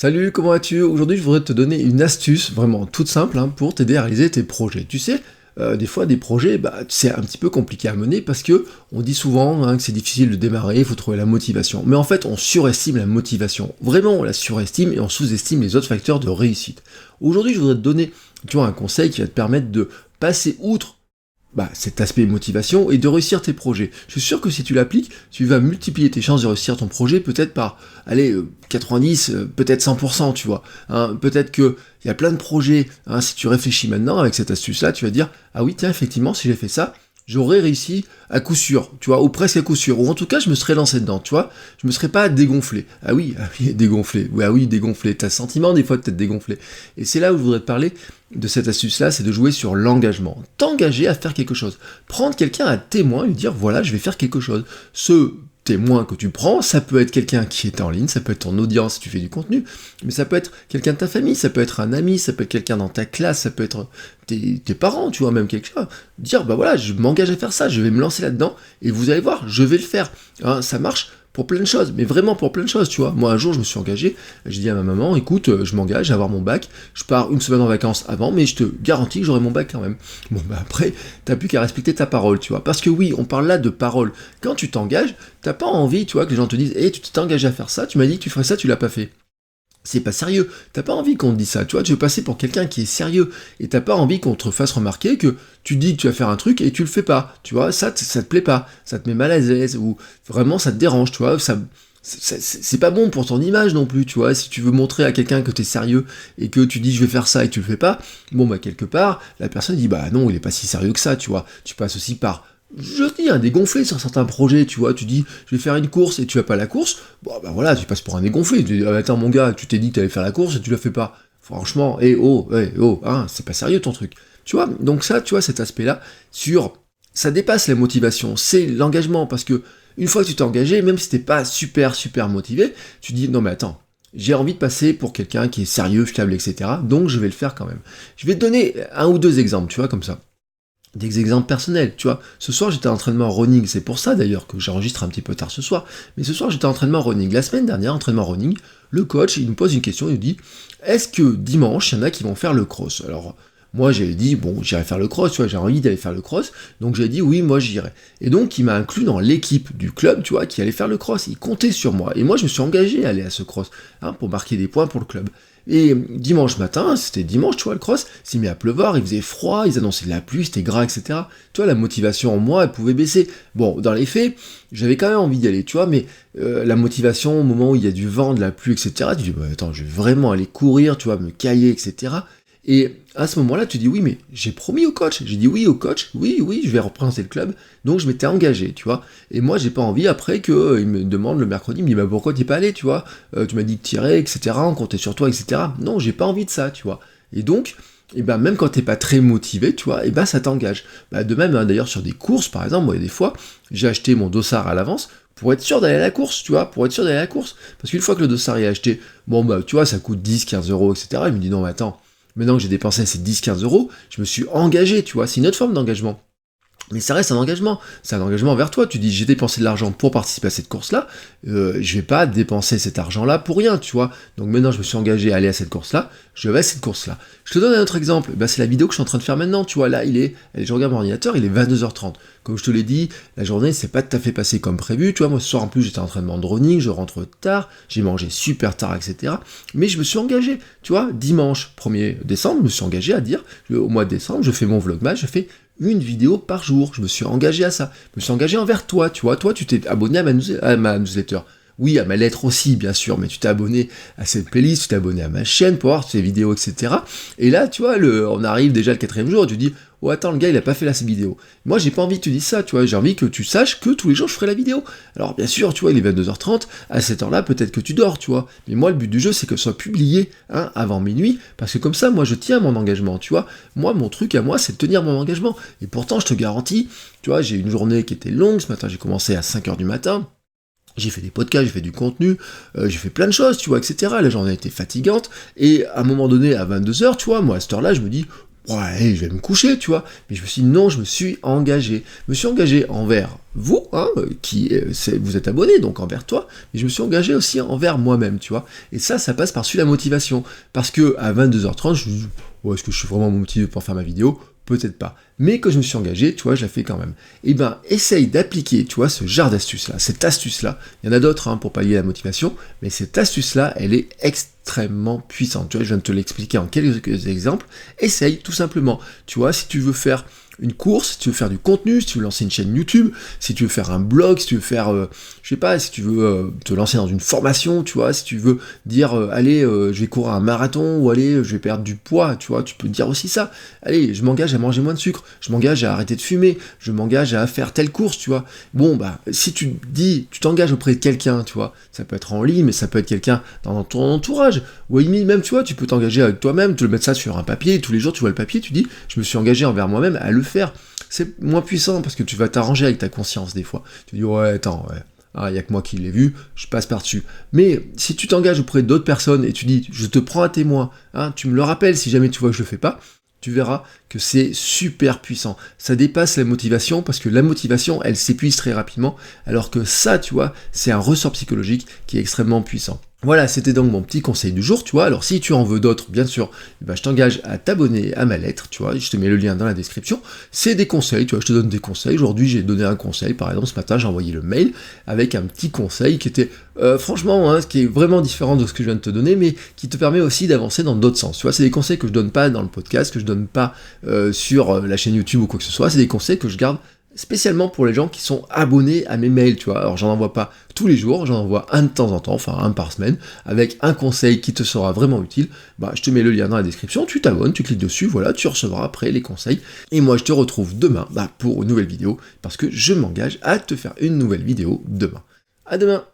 Salut, comment vas-tu? Aujourd'hui, je voudrais te donner une astuce vraiment toute simple pour t'aider à réaliser tes projets. Tu sais, des fois, des projets, c'est un petit peu compliqué à mener parce que on dit souvent que c'est difficile de démarrer, il faut trouver la motivation. Mais en fait, on surestime la motivation. Vraiment, on la surestime et on sous-estime les autres facteurs de réussite. Aujourd'hui, je voudrais te donner, un conseil qui va te permettre de passer outre cet aspect motivation et de réussir tes projets. Je suis sûr que si tu l'appliques, tu vas multiplier tes chances de réussir ton projet peut-être par, 90, peut-être 100%, tu vois. Peut-être que il y a plein de projets, si tu réfléchis maintenant avec cette astuce-là, tu vas dire, ah oui, tiens, effectivement, si j'ai fait ça, j'aurais réussi à coup sûr, tu vois, ou presque à coup sûr, ou en tout cas, je me serais lancé dedans, tu vois, je me serais pas dégonflé. Ah oui, dégonflé, dégonflé, t'as le sentiment des fois de t'être dégonflé. Et c'est là où je voudrais te parler de cette astuce-là, c'est de jouer sur l'engagement. T'engager à faire quelque chose. Prendre quelqu'un à témoin et lui dire, voilà, je vais faire quelque chose. Ce témoin que tu prends, ça peut être quelqu'un qui est en ligne, ça peut être ton audience si tu fais du contenu, mais ça peut être quelqu'un de ta famille, ça peut être un ami, ça peut être quelqu'un dans ta classe, ça peut être tes parents, tu vois, même quelque chose. Dire, voilà, je m'engage à faire ça, je vais me lancer là-dedans, et vous allez voir, je vais le faire. Ça marche pour plein de choses, mais vraiment pour plein de choses, tu vois. Moi, un jour, je me suis engagé, j'ai dit à ma maman, écoute, je m'engage à avoir mon bac, je pars une semaine en vacances avant, mais je te garantis que j'aurai mon bac quand même. Bon, après, t'as plus qu'à respecter ta parole, tu vois. Parce que oui, on parle là de parole. Quand tu t'engages, t'as pas envie, tu vois, que les gens te disent, tu t'es engagé à faire ça, tu m'as dit que tu ferais ça, tu l'as pas fait. C'est pas sérieux, t'as pas envie qu'on te dise ça, tu vois, tu veux passer pour quelqu'un qui est sérieux, et t'as pas envie qu'on te fasse remarquer que tu dis que tu vas faire un truc et tu le fais pas, tu vois, ça te plaît pas, ça te met mal à l'aise, ou vraiment ça te dérange, tu vois, c'est pas bon pour ton image non plus, tu vois, si tu veux montrer à quelqu'un que t'es sérieux, et que tu dis je vais faire ça et tu le fais pas, quelque part, la personne dit non, il est pas si sérieux que ça, tu vois, tu passes aussi par je dis, un dégonflé sur certains projets, tu vois, tu dis, je vais faire une course et tu vas pas à la course, voilà, tu passes pour un dégonflé, tu dis, attends mon gars, tu t'es dit que tu allais faire la course et tu la fais pas. Franchement, c'est pas sérieux ton truc. Tu vois, donc ça, tu vois, cet aspect-là, ça dépasse la motivation, c'est l'engagement, parce que une fois que tu t'es engagé, même si t'es pas super motivé, tu dis, non mais attends, j'ai envie de passer pour quelqu'un qui est sérieux, fiable, etc., donc je vais le faire quand même. Je vais te donner un ou deux exemples, tu vois, comme ça. Des exemples personnels, tu vois. Ce soir, j'étais en entraînement running, c'est pour ça d'ailleurs que j'enregistre un petit peu tard ce soir, mais ce soir, j'étais en entraînement running. La semaine dernière, entraînement running, le coach, il me pose une question, il me dit, est-ce que dimanche, il y en a qui vont faire le cross? Alors, moi, j'avais dit, j'irai faire le cross, tu vois, j'ai envie d'aller faire le cross, donc j'ai dit, oui, moi, j'irai. Et donc, il m'a inclus dans l'équipe du club, tu vois, qui allait faire le cross, il comptait sur moi, et moi, je me suis engagé à aller à ce cross, pour marquer des points pour le club. Et dimanche matin, c'était dimanche, tu vois, le cross, s'est mis à pleuvoir, il faisait froid, ils annonçaient de la pluie, c'était gras, etc. Tu vois, la motivation en moi, elle pouvait baisser. Bon, dans les faits, j'avais quand même envie d'y aller, tu vois, mais la motivation au moment où il y a du vent, de la pluie, etc., tu dis, attends, je vais vraiment aller courir, tu vois, me cailler, etc. Et à ce moment-là, tu dis, oui, mais j'ai promis au coach. J'ai dit oui au coach, oui, je vais représenter le club. Donc je m'étais engagé, tu vois. Et moi, j'ai pas envie après qu'il me demande le mercredi, il me dit, pourquoi t'es pas allé, tu vois. Tu m'as dit que t'irais, etc., on comptait sur toi, etc. Non, j'ai pas envie de ça, tu vois. Et donc, même quand t'es pas très motivé, tu vois, ça t'engage. De même, d'ailleurs, sur des courses, par exemple, moi, des fois, j'ai acheté mon dossard à l'avance pour être sûr d'aller à la course, tu vois, Parce qu'une fois que le dossard est acheté, tu vois, ça coûte 10, 15 euros, etc. Il me dit, non, mais attends, maintenant que j'ai dépensé ces 10-15 euros, je me suis engagé, tu vois, c'est une autre forme d'engagement. Mais ça reste un engagement, c'est un engagement vers toi, tu dis j'ai dépensé de l'argent pour participer à cette course-là, je vais pas dépenser cet argent-là pour rien, tu vois. Donc maintenant je me suis engagé à aller à cette course-là, je vais à cette course-là. Je te donne un autre exemple, c'est la vidéo que je suis en train de faire maintenant, tu vois, là je regarde mon ordinateur, il est 22h30. Comme je te l'ai dit, la journée s'est pas tout à fait passée comme prévu, tu vois, moi ce soir en plus j'étais en entraînement de running, je rentre tard, j'ai mangé super tard, etc. Mais je me suis engagé, tu vois, dimanche 1er décembre, je me suis engagé à dire, au mois de décembre, je fais mon vlogmas, je fais une vidéo par jour, je me suis engagé à ça, je me suis engagé envers toi, tu vois, toi tu t'es abonné à ma newsletter, oui, à ma lettre aussi, bien sûr, mais tu t'es abonné à cette playlist, tu t'es abonné à ma chaîne pour voir ces vidéos, etc. Et là, tu vois, on arrive déjà le 4e jour, et tu dis, oh attends, le gars, il a pas fait cette vidéo. Moi, j'ai pas envie que tu dises ça, tu vois, j'ai envie que tu saches que tous les jours, je ferai la vidéo. Alors, bien sûr, tu vois, il est 22h30, à cette heure-là, peut-être que tu dors, tu vois. Mais moi, le but du jeu, c'est que ce soit publié, avant minuit, parce que comme ça, moi, je tiens mon engagement, tu vois. Moi, mon truc à moi, c'est de tenir mon engagement. Et pourtant, je te garantis, tu vois, j'ai une journée qui était longue, ce matin, j'ai commencé à 5h du matin, j'ai fait des podcasts, j'ai fait du contenu, j'ai fait plein de choses, tu vois, etc. La journée était fatigante, et à un moment donné, à 22h, tu vois, moi, à cette heure-là, je me dis, ouais, je vais me coucher, tu vois. Mais je me suis dit, non, je me suis engagé. Je me suis engagé envers vous, hein, vous êtes abonné, donc envers toi, mais je me suis engagé aussi envers moi-même, tu vois. Et ça passe par-dessus la motivation. Parce que à 22h30, je me dis, oh, est-ce que je suis vraiment motivé pour faire ma vidéo? Peut-être pas. Mais quand je me suis engagé, tu vois, je la fais quand même. Et ben, essaye d'appliquer, tu vois, ce genre d'astuce-là, cette astuce-là. Il y en a d'autres hein, pour pallier la motivation, mais cette astuce-là, elle est extrêmement puissante. Tu vois, je viens de te l'expliquer en quelques exemples. Essaye tout simplement. Tu vois, si tu veux faire une course, si tu veux faire du contenu, si tu veux lancer une chaîne YouTube, si tu veux faire un blog, si tu veux faire, je sais pas, si tu veux te lancer dans une formation, tu vois, si tu veux dire, allez, je vais courir un marathon, ou allez, je vais perdre du poids, tu vois, tu peux dire aussi ça. Allez, je m'engage à manger moins de sucre, je m'engage à arrêter de fumer, je m'engage à faire telle course, tu vois. Bon, bah, si tu t'engages auprès de quelqu'un, tu vois, ça peut être en ligne, mais ça peut être quelqu'un dans ton entourage, ou à limite même, tu vois, tu peux t'engager avec toi-même, te le mettre ça sur un papier, tous les jours tu vois le papier, tu dis, je me suis engagé envers moi-même à le faire. C'est moins puissant parce que tu vas t'arranger avec ta conscience des fois. Tu dis ouais attends, ouais. Ah, il n'y a que moi qui l'ai vu, je passe par-dessus. Mais si tu t'engages auprès d'autres personnes et tu dis je te prends à témoin, hein, tu me le rappelles si jamais tu vois que je le fais pas, tu verras que c'est super puissant. Ça dépasse la motivation parce que la motivation, elle s'épuise très rapidement, alors que ça, tu vois, c'est un ressort psychologique qui est extrêmement puissant. Voilà, c'était donc mon petit conseil du jour, tu vois. Alors si tu en veux d'autres, bien sûr, bah, je t'engage à t'abonner à ma lettre, tu vois, je te mets le lien dans la description. C'est des conseils, tu vois, je te donne des conseils. Aujourd'hui, j'ai donné un conseil, par exemple, ce matin, j'ai envoyé le mail avec un petit conseil qui était, franchement, hein, ce qui est vraiment différent de ce que je viens de te donner, mais qui te permet aussi d'avancer dans d'autres sens. Tu vois, c'est des conseils que je donne pas dans le podcast, que je donne pas sur la chaîne YouTube ou quoi que ce soit. C'est des conseils que je garde spécialement pour les gens qui sont abonnés à mes mails, tu vois. Alors j'en envoie pas tous les jours, j'en envoie un de temps en temps, enfin un par semaine, avec un conseil qui te sera vraiment utile. Bah je te mets le lien dans la description, tu t'abonnes, tu cliques dessus, voilà, tu recevras après les conseils. Et moi je te retrouve demain pour une nouvelle vidéo, parce que je m'engage à te faire une nouvelle vidéo demain. À demain!